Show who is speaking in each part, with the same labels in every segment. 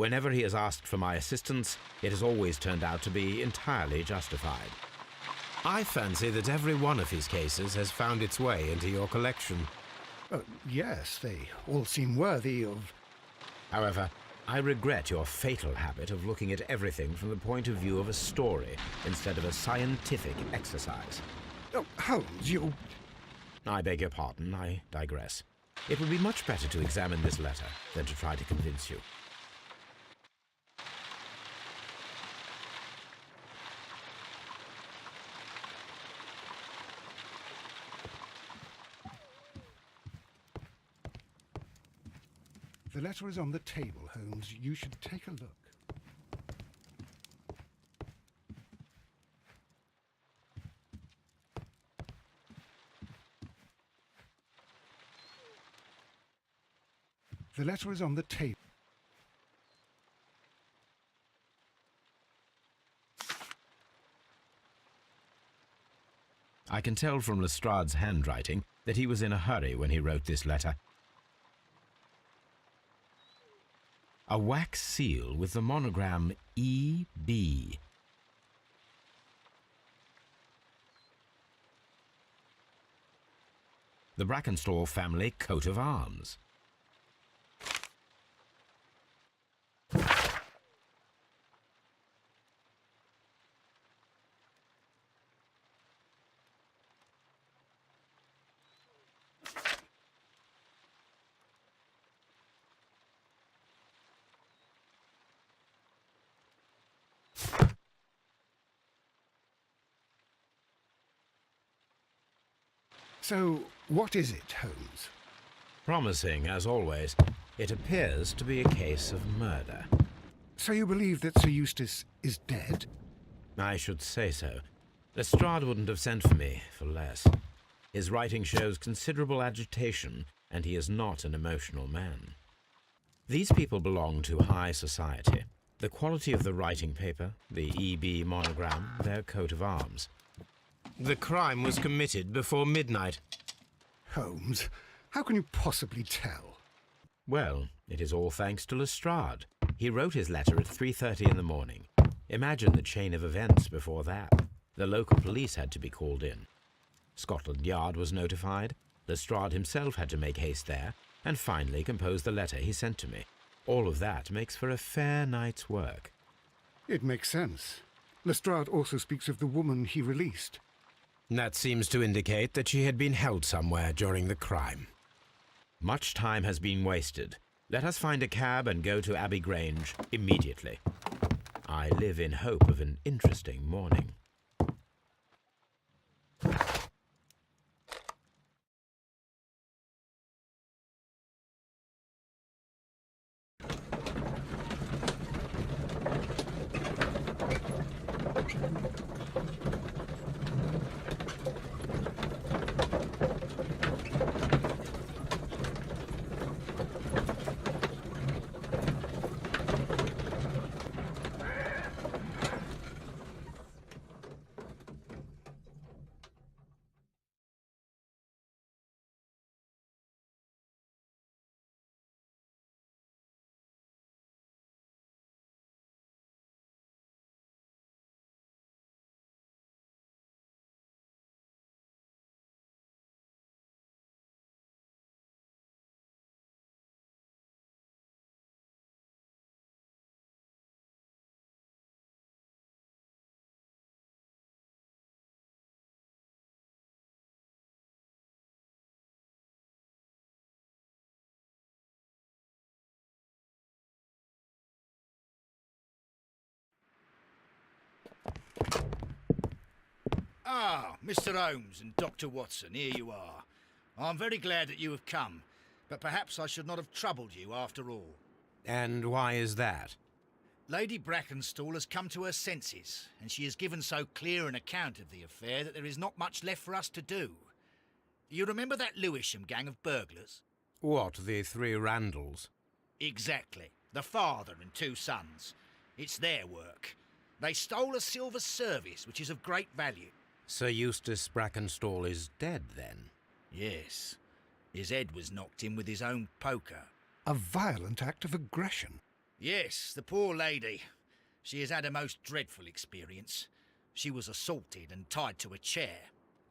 Speaker 1: Whenever he has asked for my assistance, it has always turned out to be entirely justified. I fancy that every one of his cases has found its way into your collection.
Speaker 2: Yes, they all seem worthy of...
Speaker 1: However, I regret your fatal habit of looking at everything from the point of view of a story instead of a scientific exercise.
Speaker 2: Oh, Holmes, you...
Speaker 1: I beg your pardon, I digress. It would be much better to examine this letter than to try to convince you.
Speaker 2: The letter is on the table, Holmes. You should take a look. The letter is on the table.
Speaker 1: I can tell from Lestrade's handwriting that he was in a hurry when he wrote this letter. A wax seal with the monogram E.B. The Brackenstall family coat of arms.
Speaker 2: So, what is it, Holmes?
Speaker 1: Promising, as always, it appears to be a case of murder.
Speaker 2: So you believe that Sir Eustace is dead?
Speaker 1: I should say so. Lestrade wouldn't have sent for me for less. His writing shows considerable agitation, and he is not an emotional man. These people belong to high society. The quality of the writing paper, the E.B. monogram, their coat of arms. The crime was committed before midnight.
Speaker 2: Holmes, how can you possibly tell?
Speaker 1: Well, it is all thanks to Lestrade. He wrote his letter at 3:30 in the morning. Imagine the chain of events before that. The local police had to be called in. Scotland Yard was notified. Lestrade himself had to make haste there, and finally compose the letter he sent to me. All of that makes for a fair night's work.
Speaker 2: It makes sense. Lestrade also speaks of the woman he released.
Speaker 1: That seems to indicate that she had been held somewhere during the crime. Much time has been wasted. Let us find a cab and go to Abbey Grange immediately. I live in hope of an interesting morning.
Speaker 3: Ah, Mr. Holmes and Dr. Watson, here you are. I'm very glad that you have come, but perhaps I should not have troubled you after all.
Speaker 1: And why is that?
Speaker 3: Lady Brackenstall has come to her senses, and she has given so clear an account of the affair that there is not much left for us to do. You remember that Lewisham gang of burglars?
Speaker 1: What, the three Randalls?
Speaker 3: Exactly. The father and two sons. It's their work. They stole a silver service, which is of great value.
Speaker 1: Sir Eustace Brackenstall is dead, then?
Speaker 3: Yes. His head was knocked in with his own poker.
Speaker 2: A violent act of aggression.
Speaker 3: Yes, the poor lady. She has had a most dreadful experience. She was assaulted and tied to a chair.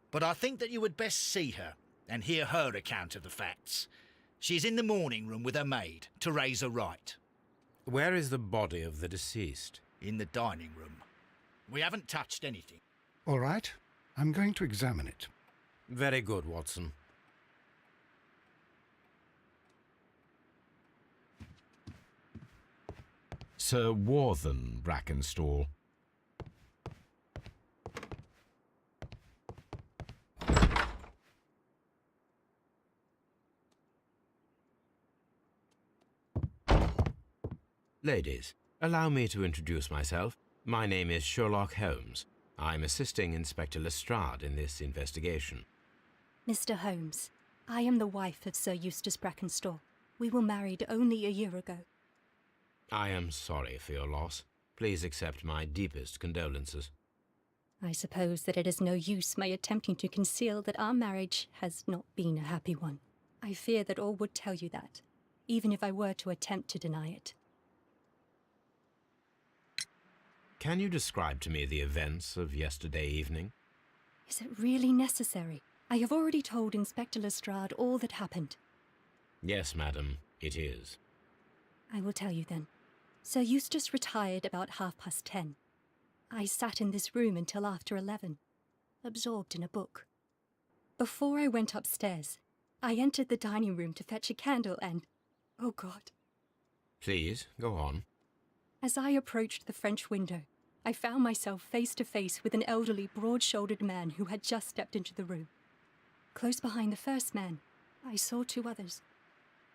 Speaker 3: But I think that you would best see her and hear her account of the facts. She is in the morning room with her maid, Teresa Wright.
Speaker 1: Where is the body of the deceased?
Speaker 3: In the dining room. We haven't touched anything.
Speaker 2: All right, I'm going to examine it.
Speaker 1: Very good, Watson.
Speaker 4: Sir Warthen Brackenstall.
Speaker 1: Ladies, allow me to introduce myself. My name is Sherlock Holmes. I'm assisting Inspector Lestrade in this investigation.
Speaker 5: Mr. Holmes, I am the wife of Sir Eustace Brackenstall. We were married only a year ago.
Speaker 1: I am sorry for your loss. Please accept my deepest condolences.
Speaker 5: I suppose that it is no use my attempting to conceal that our marriage has not been a happy one. I fear that all would tell you that, even if I were to attempt to deny it.
Speaker 1: Can you describe to me the events of yesterday evening?
Speaker 5: Is it really necessary? I have already told Inspector Lestrade all that happened.
Speaker 1: Yes, madam, it is.
Speaker 5: I will tell you then. Sir Eustace retired about 10:30. I sat in this room until after 11, absorbed in a book. Before I went upstairs, I entered the dining room to fetch a candle and... oh God.
Speaker 1: Please, go on.
Speaker 5: As I approached the French window, I found myself face to face with an elderly, broad-shouldered man who had just stepped into the room. Close behind the first man, I saw two others.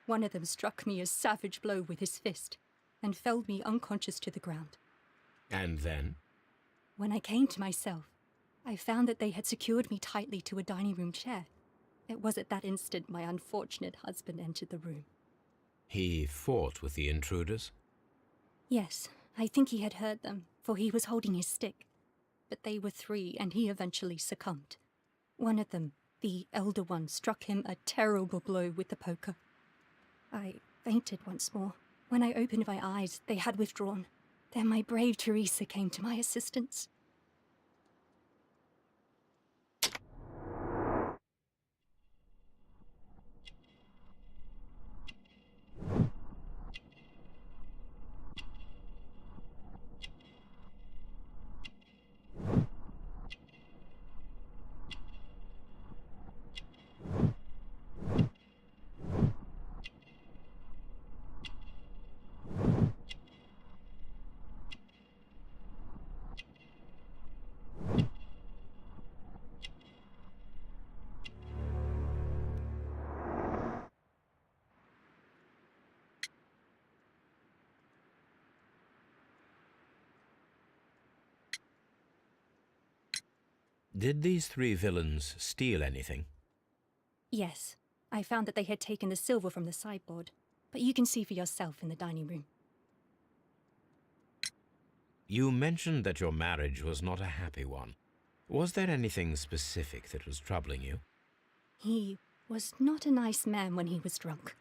Speaker 5: One of them struck me a savage blow with his fist and felled me unconscious to the ground.
Speaker 1: And then?
Speaker 5: When I came to myself, I found that they had secured me tightly to a dining room chair. It was at that instant my unfortunate husband entered the room.
Speaker 1: He fought with the intruders?
Speaker 5: Yes, I think he had heard them, for he was holding his stick. But they were three, and he eventually succumbed. One of them, the elder one, struck him a terrible blow with the poker. I fainted once more. When I opened my eyes, they had withdrawn. Then my brave Teresa came to my assistance.
Speaker 1: Did these three villains steal anything?
Speaker 5: Yes, I found that they had taken the silver from the sideboard, but you can see for yourself in the dining room.
Speaker 1: You mentioned that your marriage was not a happy one. Was there anything specific that was troubling you?
Speaker 5: He was not a nice man when he was drunk,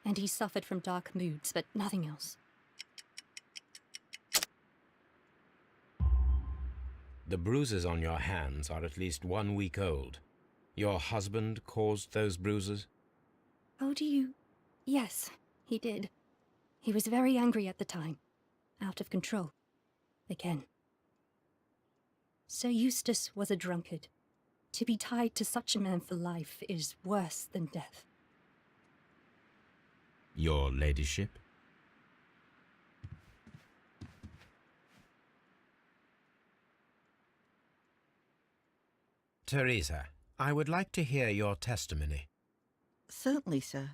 Speaker 5: and he suffered from dark moods, but nothing else.
Speaker 1: The bruises on your hands are at least 1 week old. Your husband caused those bruises?
Speaker 5: Oh, do you... Yes, he did. He was very angry at the time. Out of control. Again. Sir Eustace was a drunkard. To be tied to such a man for life is worse than death.
Speaker 1: Your ladyship? Teresa, I would like to hear your testimony.
Speaker 6: Certainly, sir.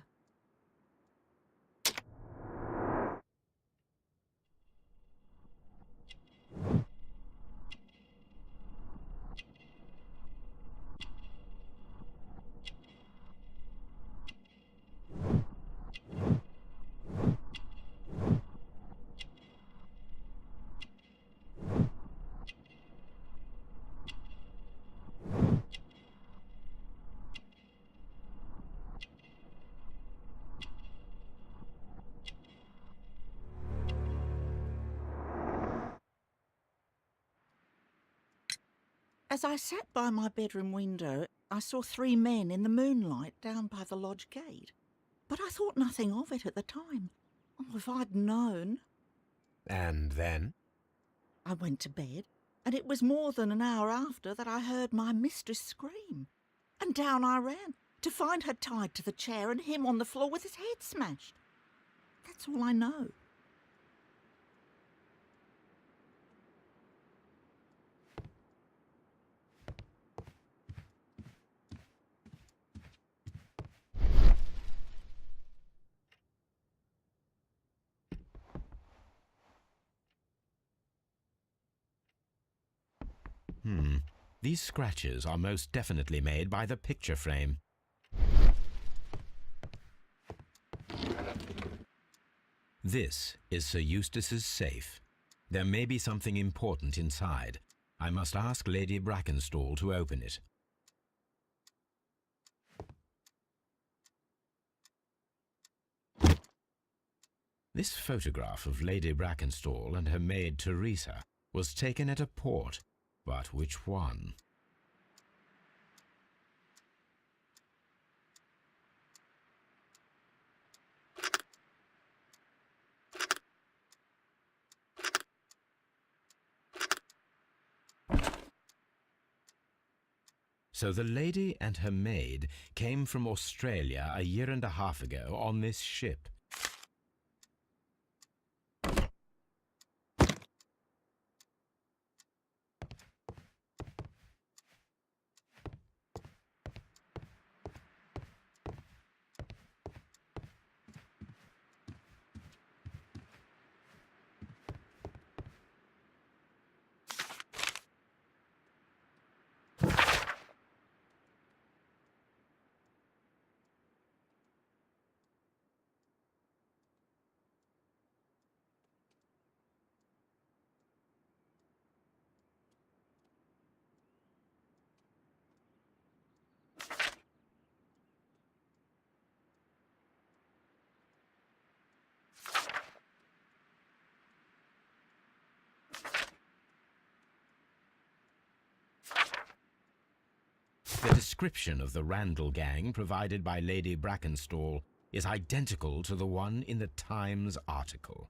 Speaker 6: As I sat by my bedroom window, I saw 3 men in the moonlight down by the lodge gate. But I thought nothing of it at the time. Oh, if I'd known.
Speaker 1: And then?
Speaker 6: I went to bed, and it was more than an hour after that I heard my mistress scream. And down I ran, to find her tied to the chair and him on the floor with his head smashed. That's all I know.
Speaker 1: These scratches are most definitely made by the picture frame. This is Sir Eustace's safe. There may be something important inside. I must ask Lady Brackenstall to open it. This photograph of Lady Brackenstall and her maid Teresa was taken at a port. But which one? So the lady and her maid came from Australia a year and a half ago on this ship. The description of the Randall gang provided by Lady Brackenstall is identical to the one in the Times article.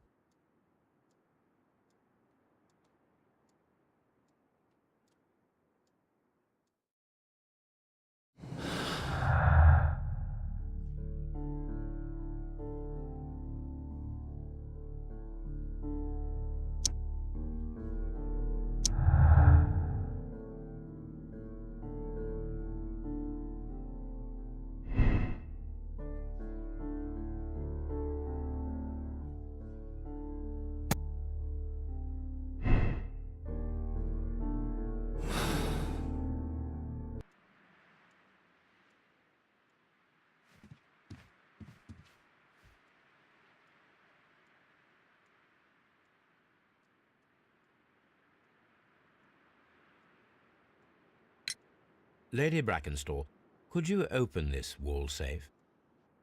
Speaker 1: Lady Brackenstall, could you open this wall safe?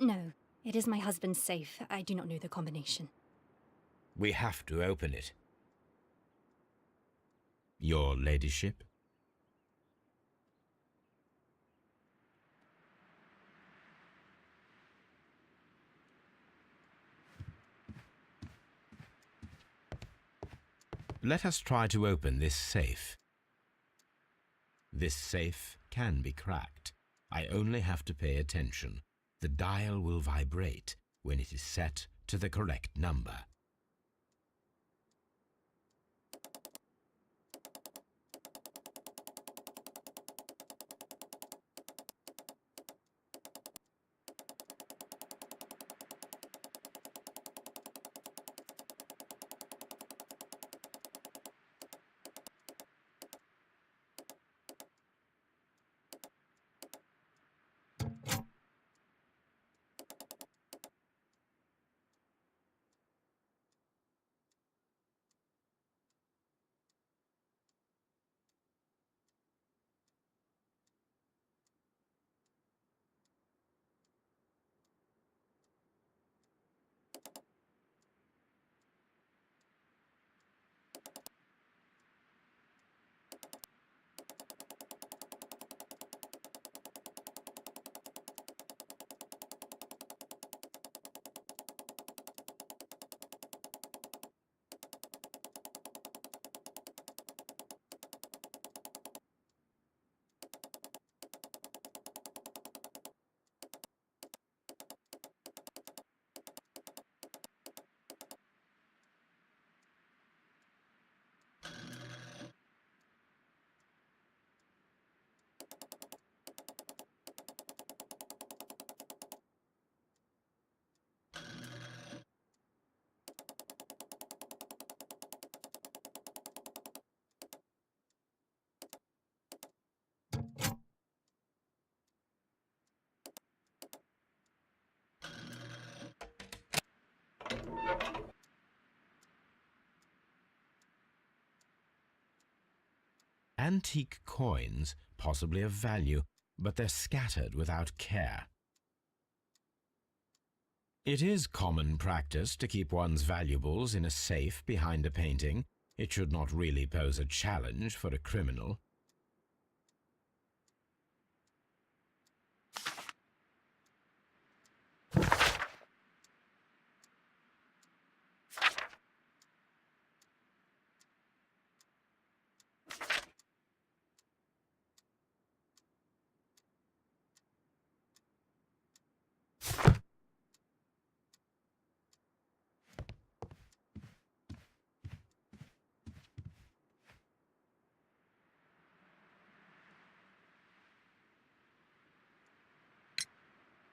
Speaker 5: No, it is my husband's safe. I do not know the combination.
Speaker 1: We have to open it.
Speaker 4: Your ladyship?
Speaker 1: Let us try to open this safe. This safe can be cracked. I only have to pay attention. The dial will vibrate when it is set to the correct number. Antique coins, possibly of value, but they're scattered without care. It is common practice to keep one's valuables in a safe behind a painting. It should not really pose a challenge for a criminal.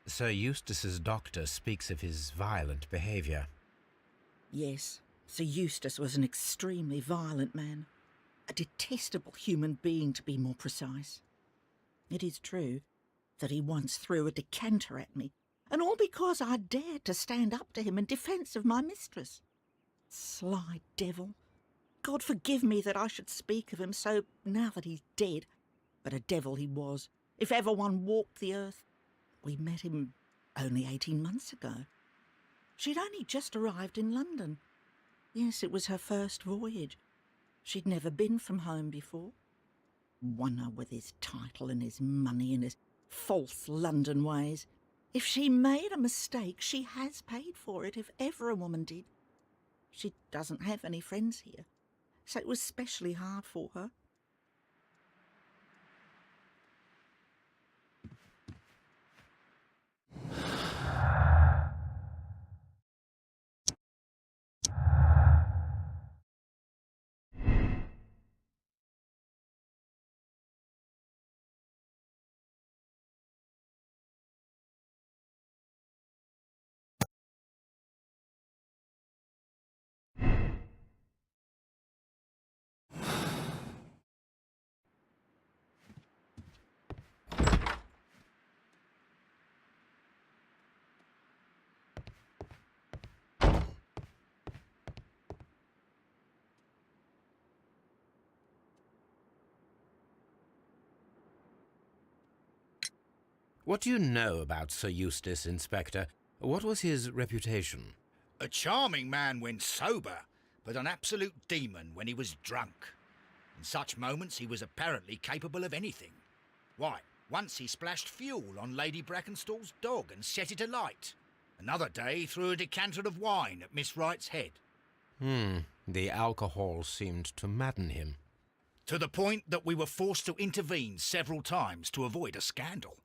Speaker 1: Sir Eustace's doctor speaks of his violent behaviour.
Speaker 6: Yes, Sir Eustace was an extremely violent man. A detestable human being, to be more precise. It is true that he once threw a decanter at me, and all because I dared to stand up to him in defence of my mistress. Sly devil. God forgive me that I should speak of him so now that he's dead, but a devil he was, if ever one walked the earth. We met him only 18 months ago. She'd only just arrived in London. Yes, it was her first voyage. She'd never been from home before. Wonder with his title and his money and his false London ways. If she made a mistake, she has paid for it, if ever a woman did. She doesn't have any friends here, so it was specially hard for her.
Speaker 1: What do you know about Sir Eustace, Inspector? What was his reputation?
Speaker 3: A charming man when sober, but an absolute demon when he was drunk. In such moments he was apparently capable of anything. Why, once he splashed fuel on Lady Brackenstall's dog and set it alight. Another day he threw a decanter of wine at Miss Wright's head.
Speaker 1: The alcohol seemed to madden him.
Speaker 3: To the point that we were forced to intervene several times to avoid a scandal.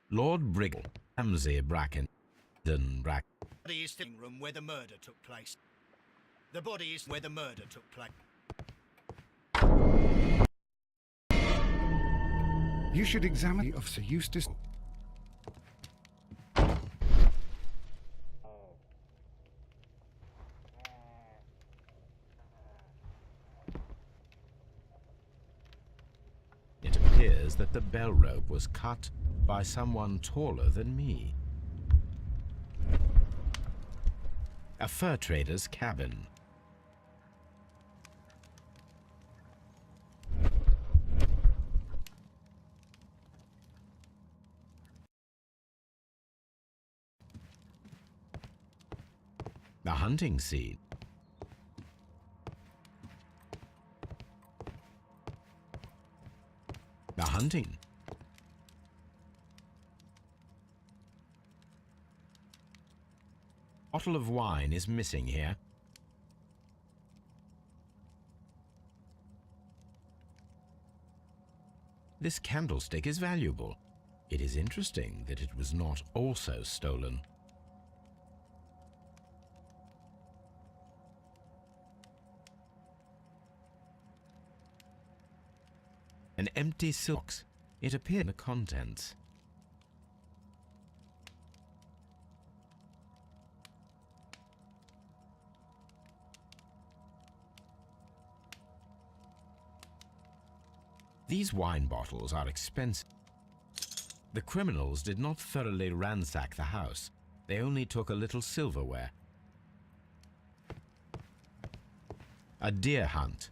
Speaker 1: Lord Briggle, Ramsay Bracken,
Speaker 3: The body is in the room where the murder took place. The body is where the murder took place.
Speaker 2: You should examine of Sir Eustace.
Speaker 1: It appears that the bell rope was cut by someone taller than me. A fur trader's cabin. The hunting scene. The hunting. Bottle of wine is missing here. This candlestick is valuable. It is interesting that it was not also stolen. An empty silk. It appeared in the contents. These wine bottles are expensive. The criminals did not thoroughly ransack the house. They only took a little silverware. A deer hunt.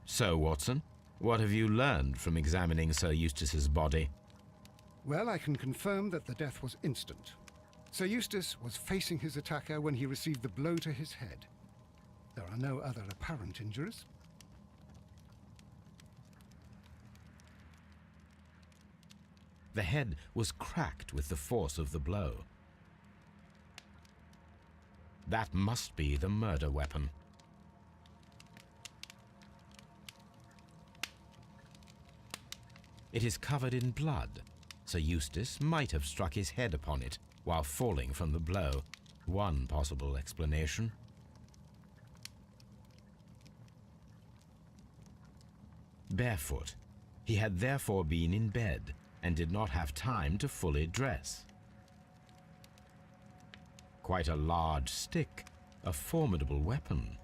Speaker 1: So, Watson, what have you learned from examining Sir Eustace's body?
Speaker 2: Well, I can confirm that the death was instant. Sir Eustace was facing his attacker when he received the blow to his head. There are no other apparent injuries.
Speaker 1: The head was cracked with the force of the blow. That must be the murder weapon. It is covered in blood. Sir Eustace might have struck his head upon it while falling from the blow. One possible explanation. Barefoot. He had therefore been in bed and did not have time to fully dress. Quite a large stick, a formidable weapon.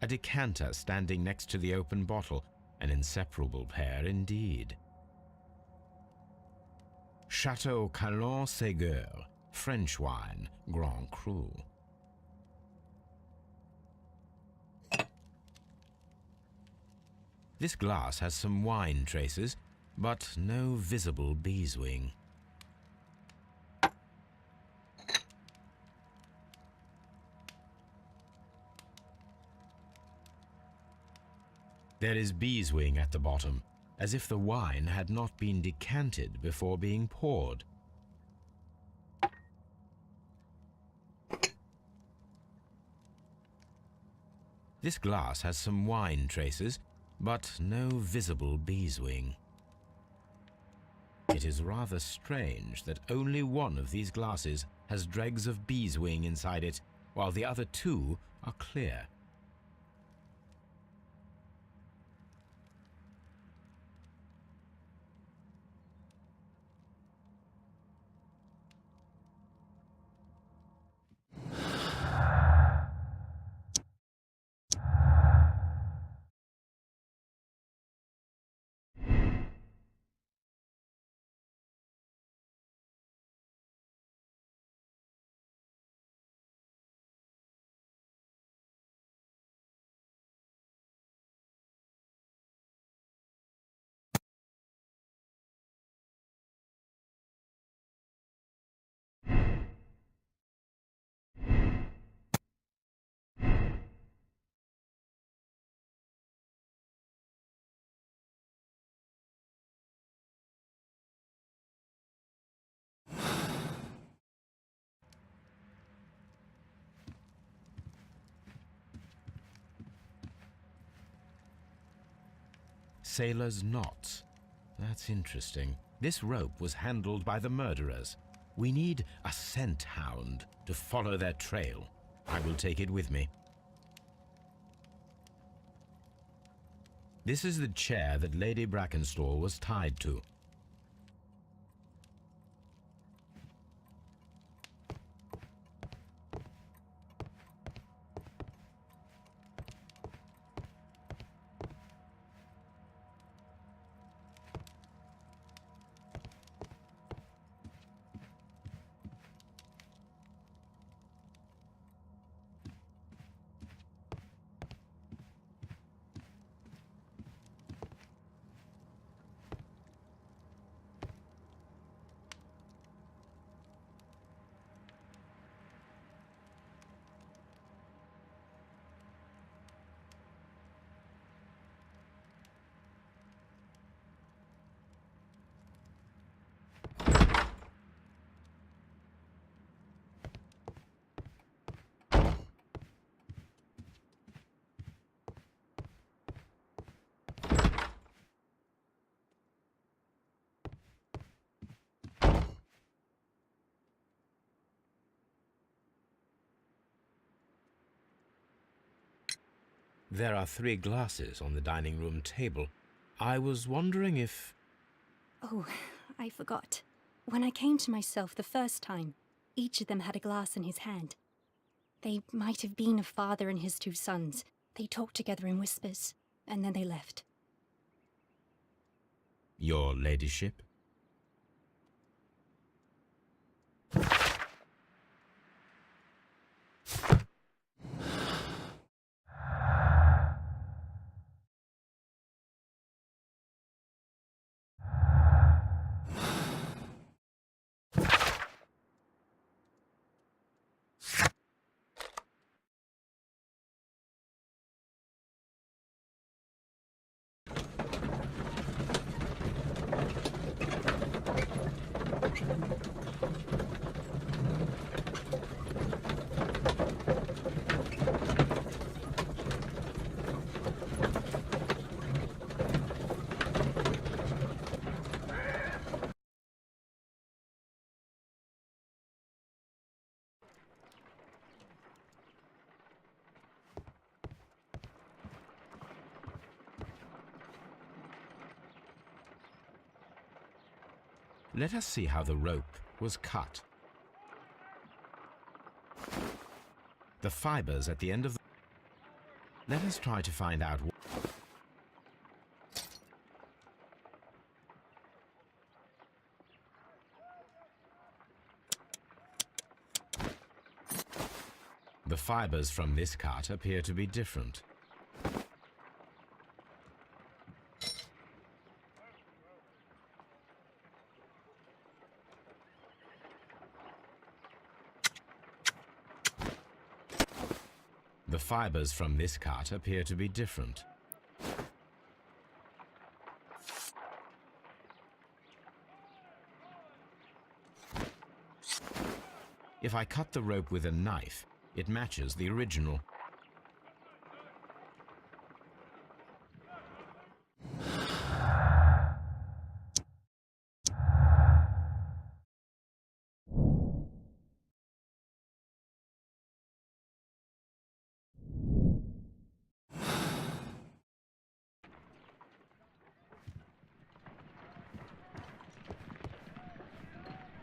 Speaker 1: A decanter standing next to the open bottle, an inseparable pair indeed. Chateau Calon-Ségur, French wine, Grand Cru. This glass has some wine traces, but no visible beeswing. There is beeswing at the bottom, as if the wine had not been decanted before being poured. This glass has some wine traces, but no visible beeswing. It is rather strange that only one of these glasses has dregs of beeswing inside it, while the other two are clear. Sailor's knots. That's interesting. This rope was handled by the murderers. We need a scent hound to follow their trail. I will take it with me. This is the chair that Lady Brackenstall was tied to. There are 3 glasses on the dining room table. I was wondering if...
Speaker 5: Oh, I forgot. When I came to myself the first time, each of them had a glass in his hand. They might have been a father and his 2 sons. They talked together in whispers, and then they left.
Speaker 4: Your ladyship?
Speaker 1: Let us see how the rope was cut. The fibers at the end of the... Let us try to find out what... The fibers from this cut appear to be different. The fibers from this cut appear to be different. If I cut the rope with a knife, it matches the original.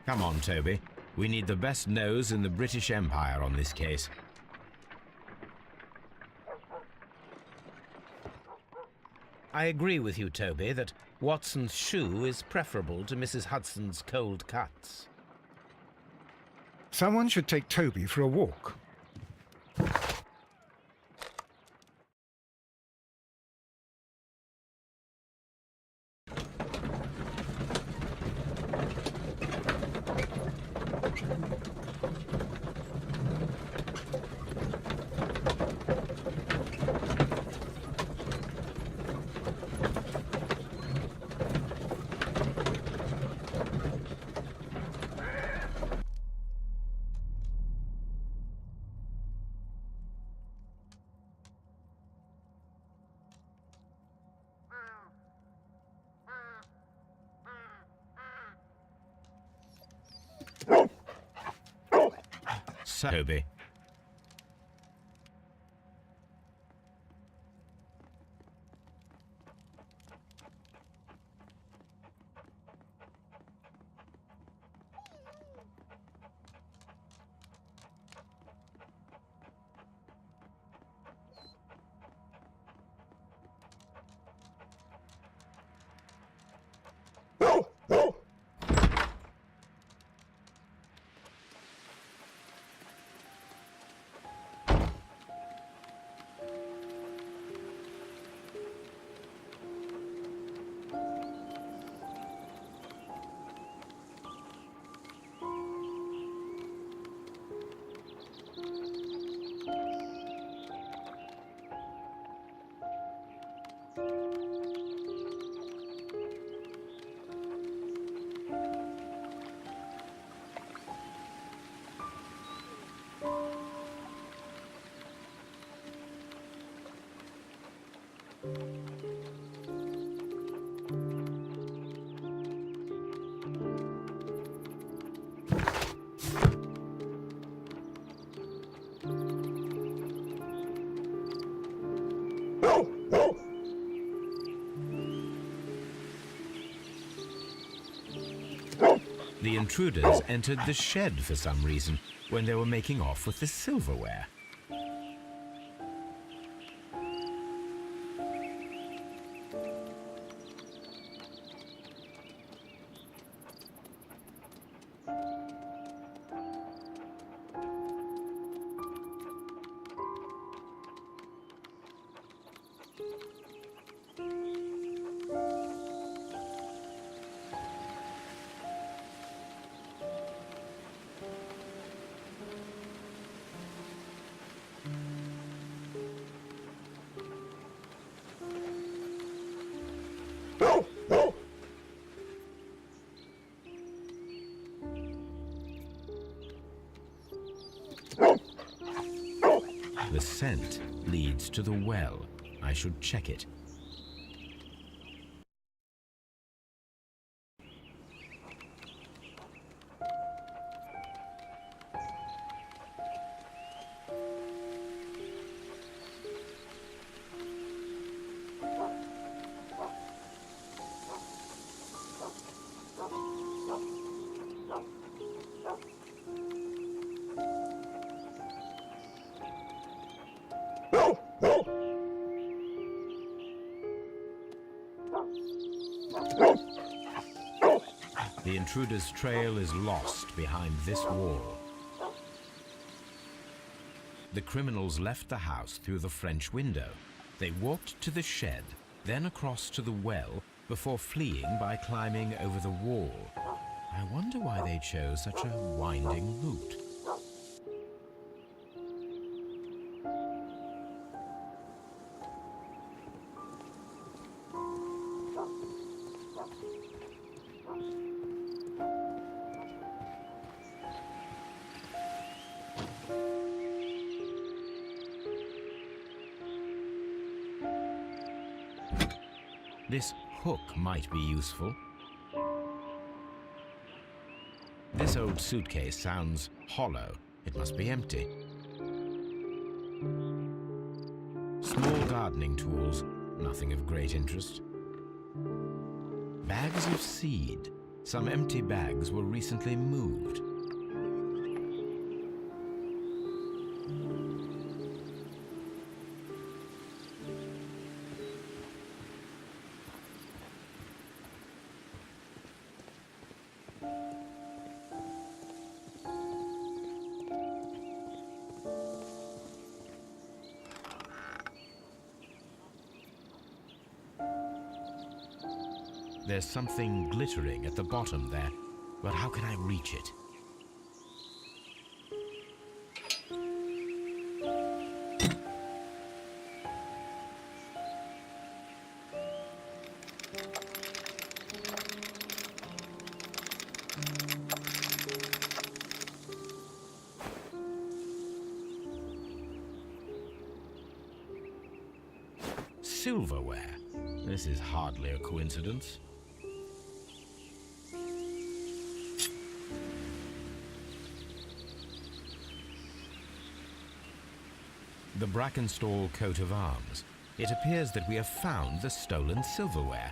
Speaker 1: Come on, Toby. We need the best nose in the British Empire on this case. I agree with you, Toby, that Watson's shoe is preferable to Mrs. Hudson's cold cuts.
Speaker 2: Someone should take Toby for a walk.
Speaker 1: Toby. The intruders entered the shed for some reason when they were making off with the silverware. The scent leads to the well. I should check it. The intruder's trail is lost behind this wall. The criminals left the house through the French window. They walked to the shed, then across to the well, before fleeing by climbing over the wall. I wonder why they chose such a winding route. This hook might be useful. This old suitcase sounds hollow. It must be empty. Small gardening tools, nothing of great interest. Bags of seed. Some empty bags were recently moved. There's something glittering at the bottom there, but how can I reach it? Silverware. This is hardly a coincidence. The Brackenstall coat of arms. It appears that we have found the stolen silverware.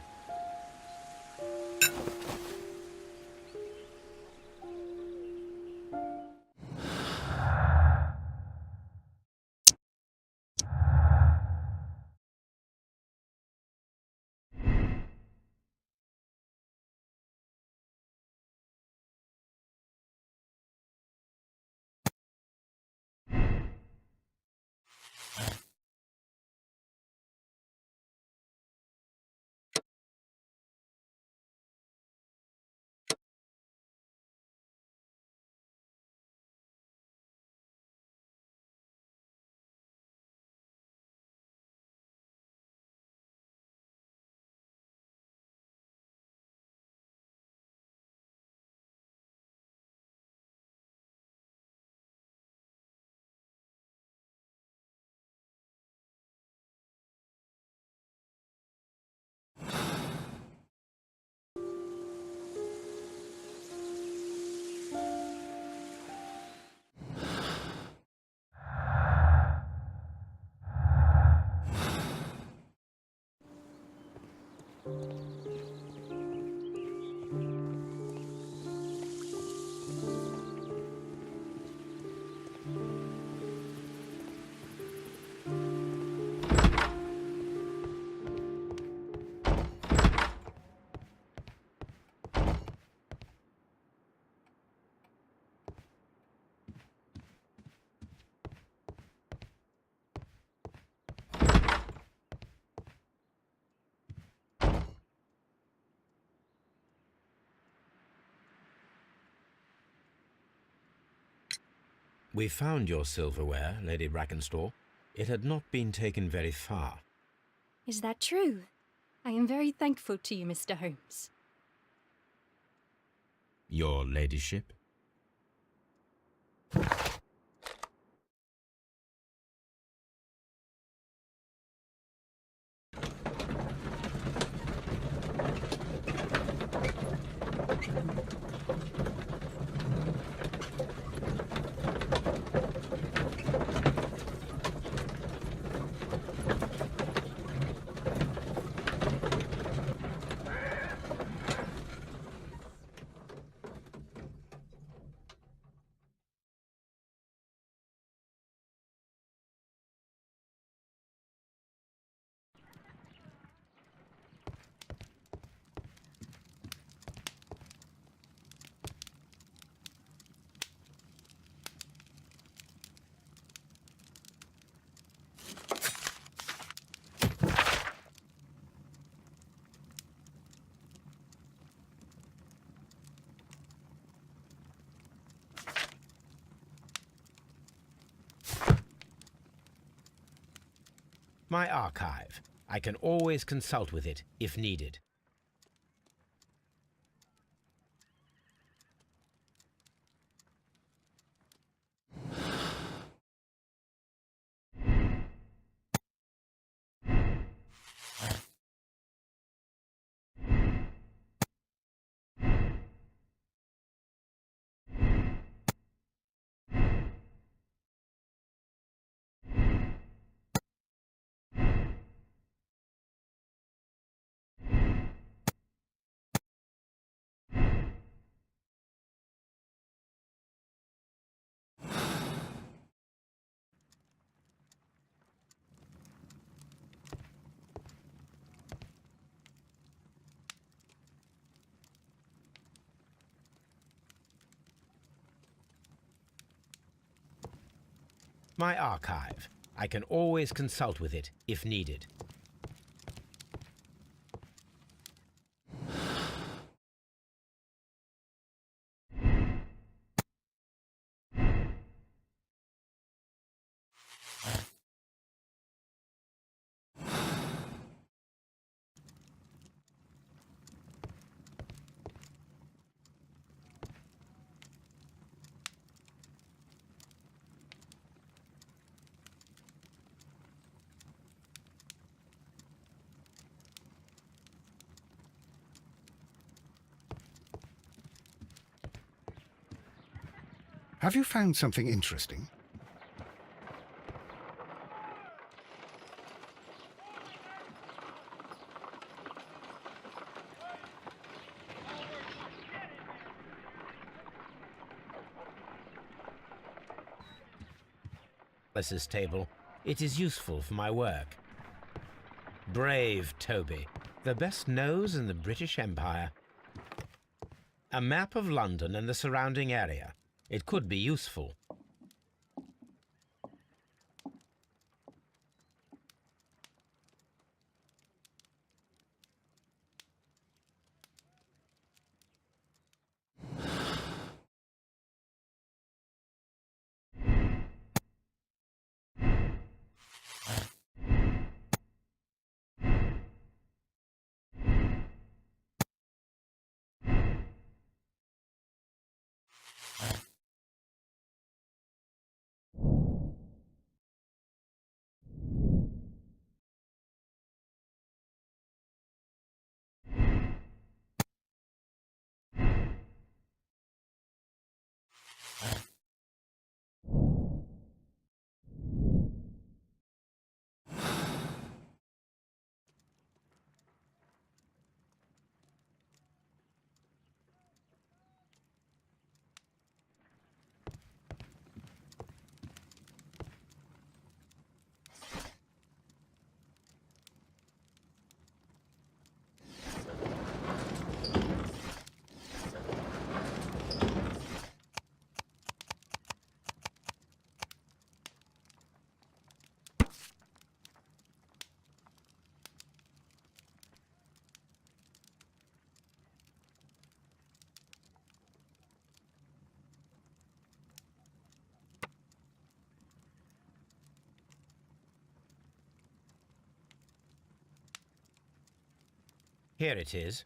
Speaker 1: We found your silverware, Lady Brackenstall. It had not been taken very far.
Speaker 5: Is that true? I am very thankful to you, Mr. Holmes.
Speaker 4: Your ladyship?
Speaker 1: My archive. I can always consult with it if needed. My archive. I can always consult with it if needed.
Speaker 2: Have you found something interesting?
Speaker 1: This table. It is useful for my work. Brave Toby, the best nose in the British Empire. A map of London and the surrounding area. It could be useful. Here it is.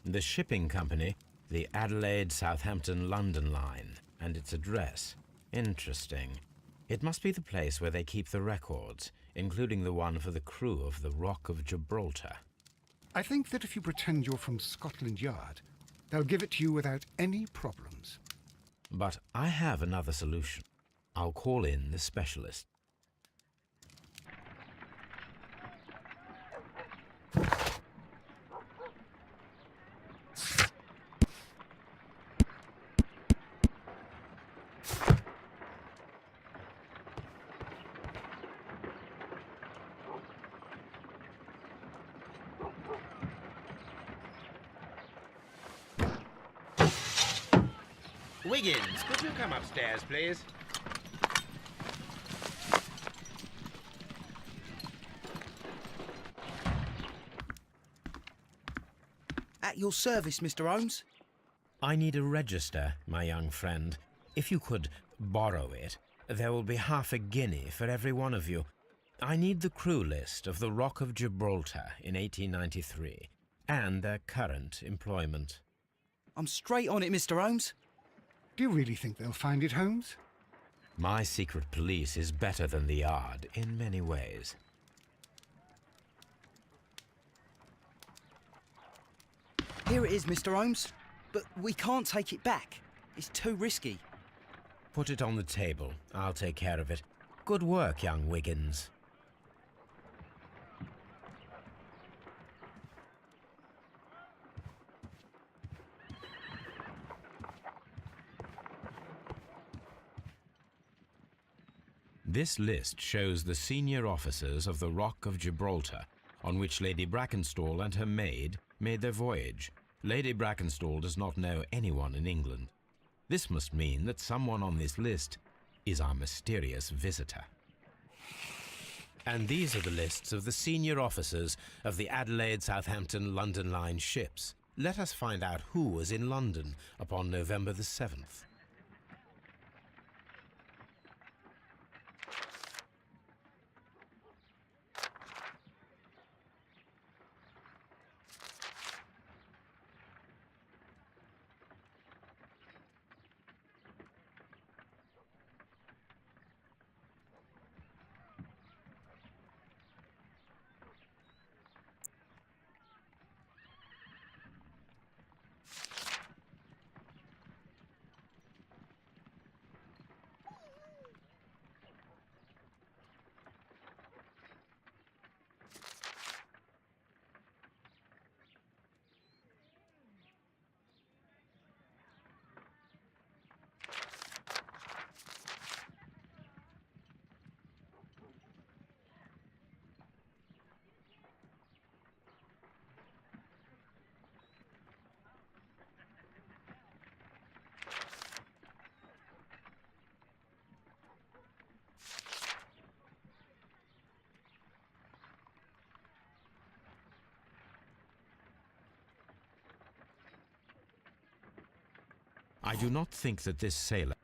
Speaker 1: The shipping company, the Adelaide, Southampton, London line, and its address. Interesting. It must be the place where they keep the records, including the one for the crew of the Rock of Gibraltar.
Speaker 2: I think that if you pretend you're from Scotland Yard, they'll give it to you without any problems.
Speaker 1: But I have another solution. I'll call in the specialist.
Speaker 4: Wiggins, could you come upstairs, please?
Speaker 7: At your service, Mr. Holmes.
Speaker 1: I need a register, my young friend. If you could borrow it, there will be half a guinea for every one of you. I need the crew list of the Rock of Gibraltar in 1893, and their current employment.
Speaker 7: I'm straight on it, Mr. Holmes.
Speaker 2: Do you really think they'll find it, Holmes?
Speaker 1: My secret police is better than the Yard in many ways.
Speaker 7: Here it is, Mr. Holmes. But we can't take it back. It's too risky.
Speaker 1: Put it on the table. I'll take care of it. Good work, young Wiggins. This list shows the senior officers of the Rock of Gibraltar, on which Lady Brackenstall and her maid made their voyage. Lady Brackenstall does not know anyone in England. This must mean that someone on this list is our mysterious visitor. And these are the lists of the senior officers of the Adelaide, Southampton, London line ships. Let us find out who was in London upon November the 7th. I do not think that this sailor,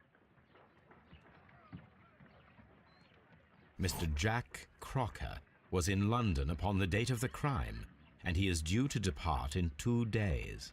Speaker 1: Mr. Jack Crocker, was in London upon the date of the crime, and he is due to depart in 2 days.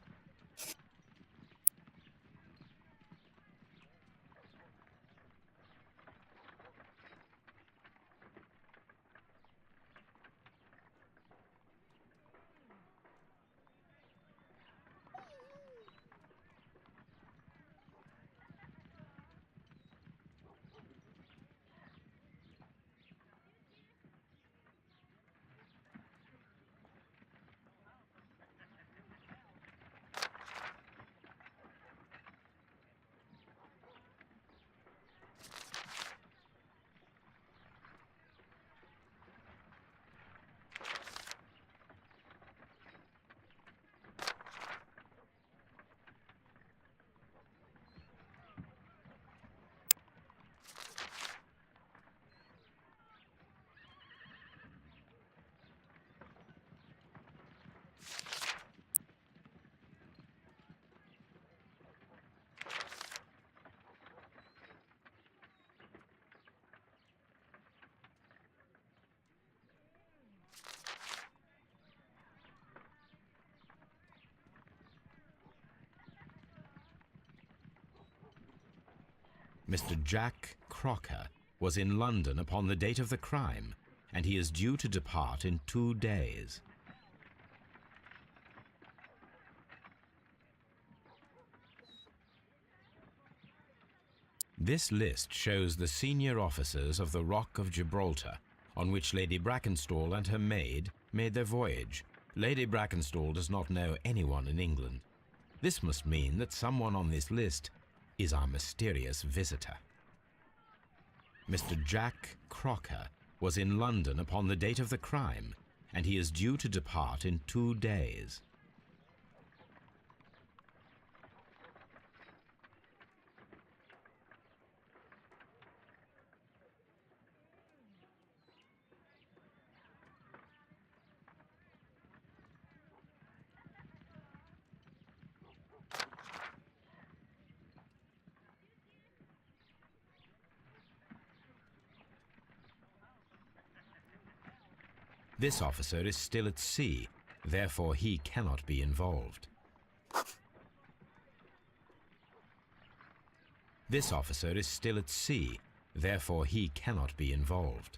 Speaker 1: Mr. Jack Crocker was in London upon the date of the crime, and he is due to depart in 2 days. This list shows the senior officers of the Rock of Gibraltar, on which Lady Brackenstall and her maid made their voyage. Lady Brackenstall does not know anyone in England. This must mean that someone on this list is our mysterious visitor. Mr. Jack Crocker was in London upon the date of the crime, and he is due to depart in 2 days. This officer is still at sea, therefore he cannot be involved. This officer is still at sea, therefore he cannot be involved.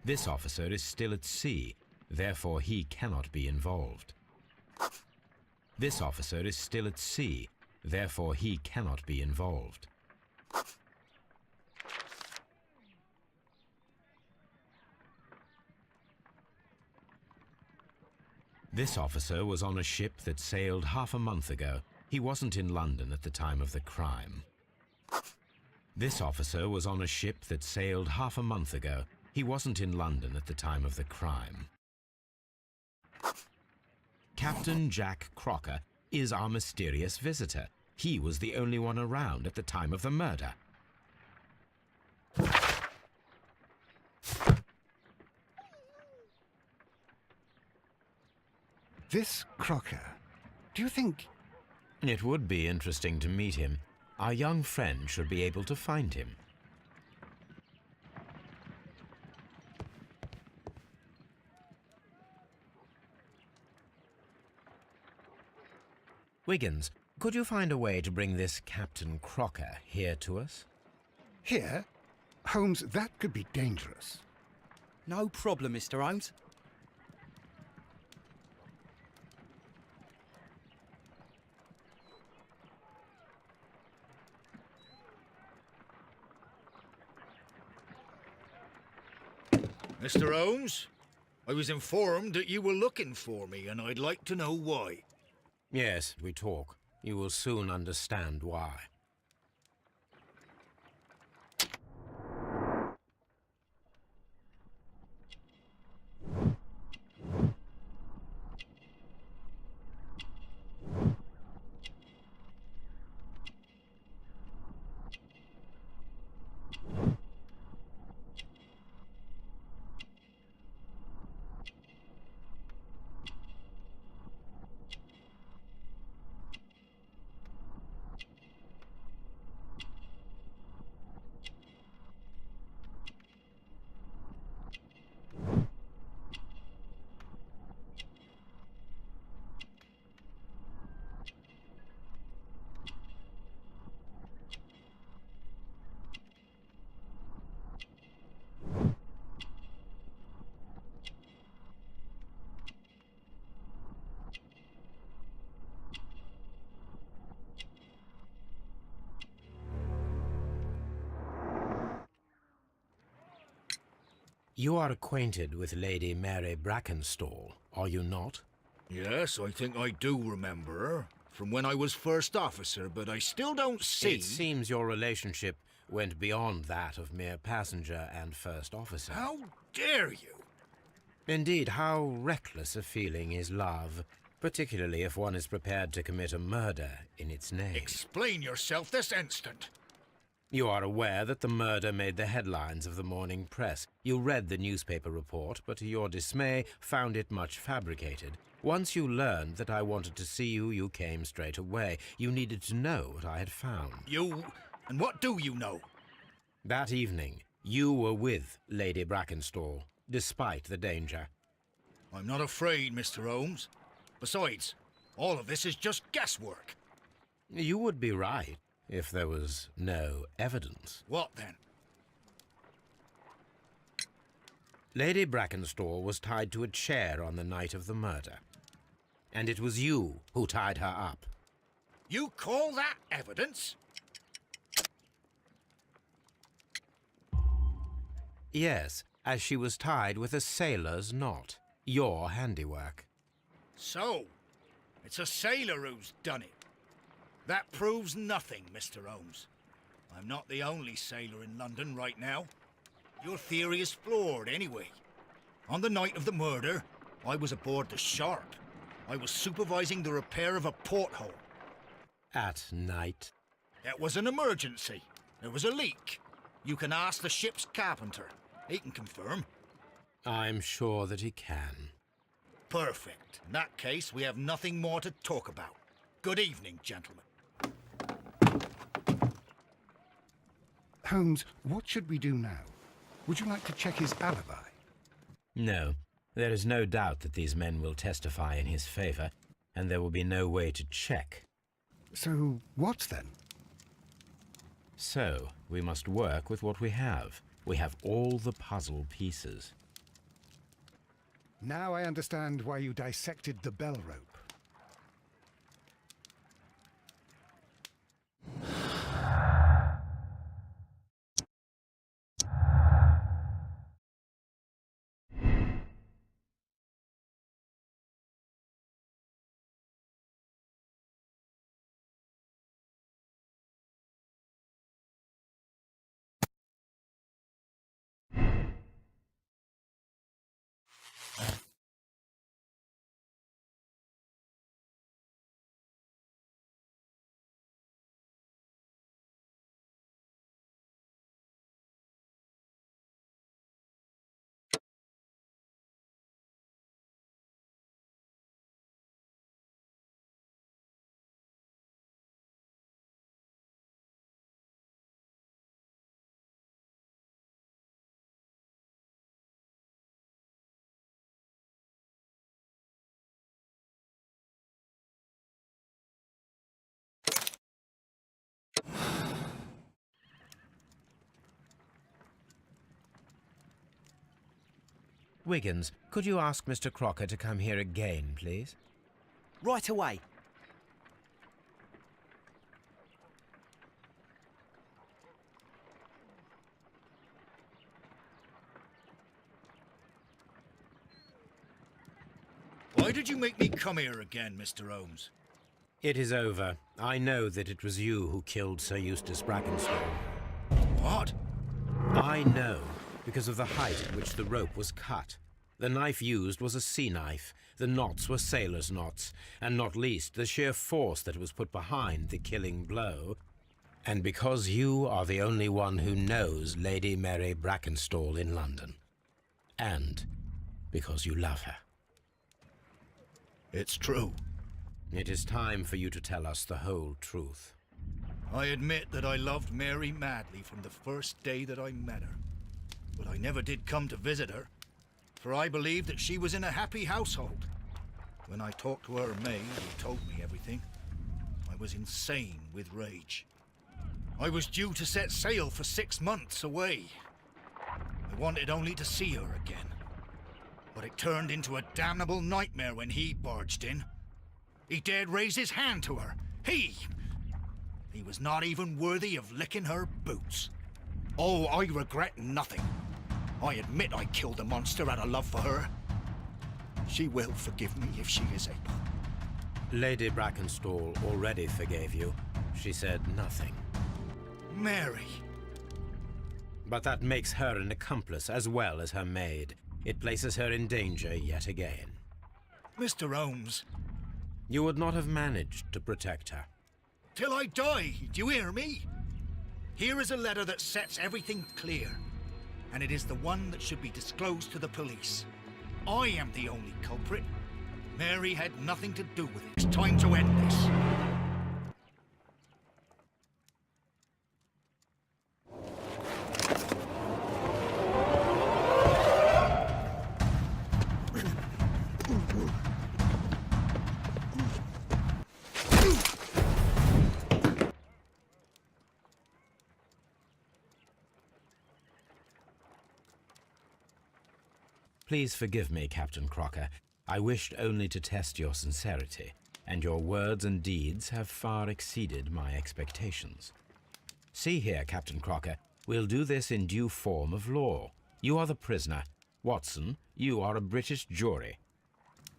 Speaker 1: This officer is still at sea, therefore he cannot be involved. This officer is still at sea, therefore he cannot be involved. This officer was on a ship that sailed half a month ago. He wasn't in London at the time of the crime. This officer was on a ship that sailed half a month ago. He wasn't in London at the time of the crime. Captain Jack Crocker is our mysterious visitor. He was the only one around at the time of the murder.
Speaker 2: This Crocker, do you think...
Speaker 1: It would be interesting to meet him. Our young friend should be able to find him. Wiggins, could you find a way to bring this Captain Crocker here to us?
Speaker 2: Here? Holmes, that could be dangerous.
Speaker 7: No problem, Mr. Holmes.
Speaker 3: Mr. Holmes, I was informed that you were looking for me, and I'd like to know why.
Speaker 1: Yes, we talk. You will soon understand why. You are acquainted with Lady Mary Brackenstall, are you not?
Speaker 3: Yes, I think I do remember her. From when I was first officer, but I still don't see...
Speaker 1: It seems your relationship went beyond that of mere passenger and first officer.
Speaker 3: How dare you?
Speaker 1: Indeed, how reckless a feeling is love, particularly if one is prepared to commit a murder in its name.
Speaker 3: Explain yourself this instant.
Speaker 1: You are aware that the murder made the headlines of the morning press. You read the newspaper report, but to your dismay, found it much fabricated. Once you learned that I wanted to see you, you came straight away. You needed to know what I had found.
Speaker 3: You... and what do you know?
Speaker 1: That evening, you were with Lady Brackenstall, despite the danger.
Speaker 3: I'm not afraid, Mr. Holmes. Besides, all of this is just guesswork.
Speaker 1: You would be right if there was no evidence.
Speaker 3: What then?
Speaker 1: Lady Brackenstall was tied to a chair on the night of the murder. And it was you who tied her up.
Speaker 3: You call that evidence?
Speaker 1: Yes, as she was tied with a sailor's knot. Your handiwork.
Speaker 3: So, it's a sailor who's done it. That proves nothing, Mr. Holmes. I'm not the only sailor in London right now. Your theory is flawed anyway. On the night of the murder, I was aboard the Sharp. I was supervising the repair of a porthole.
Speaker 1: At night?
Speaker 3: It was an emergency. There was a leak. You can ask the ship's carpenter. He can confirm.
Speaker 1: I'm sure that he can.
Speaker 3: Perfect. In that case, we have nothing more to talk about. Good evening, gentlemen.
Speaker 2: Holmes, what should we do now? Would you like to check his alibi?
Speaker 1: No. There is no doubt that these men will testify in his favor, and there will be no way to check.
Speaker 2: So, what then?
Speaker 1: So, we must work with what we have. We have all the puzzle pieces.
Speaker 2: Now I understand why you dissected the bell rope.
Speaker 1: Wiggins, could you ask Mr. Crocker to come here again, please?
Speaker 7: Right away.
Speaker 3: Why did you make me come here again, Mr. Holmes?
Speaker 1: It is over. I know that it was you who killed Sir Eustace Brackenstall.
Speaker 3: What?
Speaker 1: I know, because of the height at which the rope was cut. The knife used was a sea knife. The knots were sailor's knots, and not least the sheer force that was put behind the killing blow. And because you are the only one who knows Lady Mary Brackenstall in London. And because you love her.
Speaker 3: It's true.
Speaker 1: It is time for you to tell us the whole truth.
Speaker 3: I admit that I loved Mary madly from the first day that I met her. But I never did come to visit her, for I believed that she was in a happy household. When I talked to her maid, who told me everything, I was insane with rage. I was due to set sail for 6 months away. I wanted only to see her again. But it turned into a damnable nightmare when he barged in. He dared raise his hand to her. He was not even worthy of licking her boots. Oh, I regret nothing. I admit I killed the monster out of love for her. She will forgive me if she is able.
Speaker 1: Lady Brackenstall already forgave you. She said nothing.
Speaker 3: Mary.
Speaker 1: But that makes her an accomplice as well as her maid. It places her in danger yet again.
Speaker 3: Mr. Holmes.
Speaker 1: You would not have managed to protect her.
Speaker 3: Till I die, do you hear me? Here is a letter that sets everything clear, and it is the one that should be disclosed to the police. I am the only culprit. Mary had nothing to do with it. It's time to end this.
Speaker 1: Please forgive me, Captain Crocker. I wished only to test your sincerity, and your words and deeds have far exceeded my expectations. See here, Captain Crocker, we'll do this in due form of law. You are the prisoner. Watson, you are a British jury.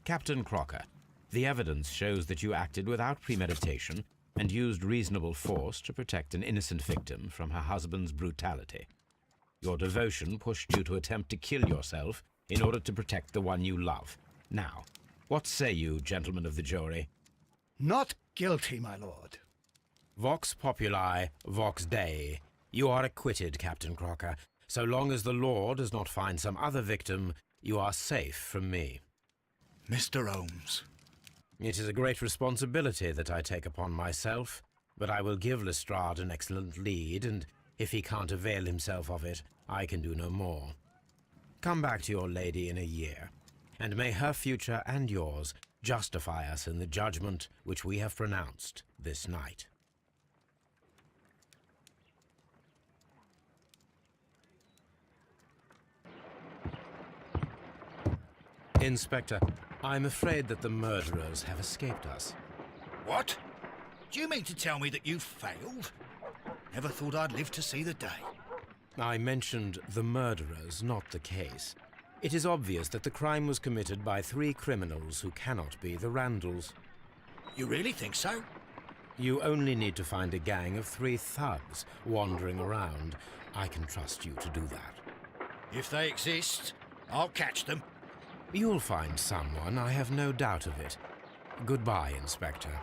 Speaker 1: Captain Crocker, the evidence shows that you acted without premeditation and used reasonable force to protect an innocent victim from her husband's brutality. Your devotion pushed you to attempt to kill yourself in order to protect the one you love. Now, what say you, gentlemen of the jury?
Speaker 2: Not guilty, my lord.
Speaker 1: Vox populi, vox dei. You are acquitted, Captain Crocker. So long as the law does not find some other victim, you are safe from me.
Speaker 3: Mr. Holmes.
Speaker 1: It is a great responsibility that I take upon myself, but I will give Lestrade an excellent lead, and if he can't avail himself of it, I can do no more. Come back to your lady in a year, and may her future and yours justify us in the judgment which we have pronounced this night. Inspector, I'm afraid that the murderers have escaped us.
Speaker 3: What? Do you mean to tell me that you failed? Never thought I'd live to see the day.
Speaker 1: I mentioned the murderers, not the case. It is obvious that the crime was committed by 3 criminals who cannot be the Randalls.
Speaker 3: You really think so?
Speaker 1: You only need to find a gang of 3 thugs wandering around. I can trust you to do that.
Speaker 3: If they exist, I'll catch them.
Speaker 1: You'll find someone, I have no doubt of it. Goodbye, Inspector.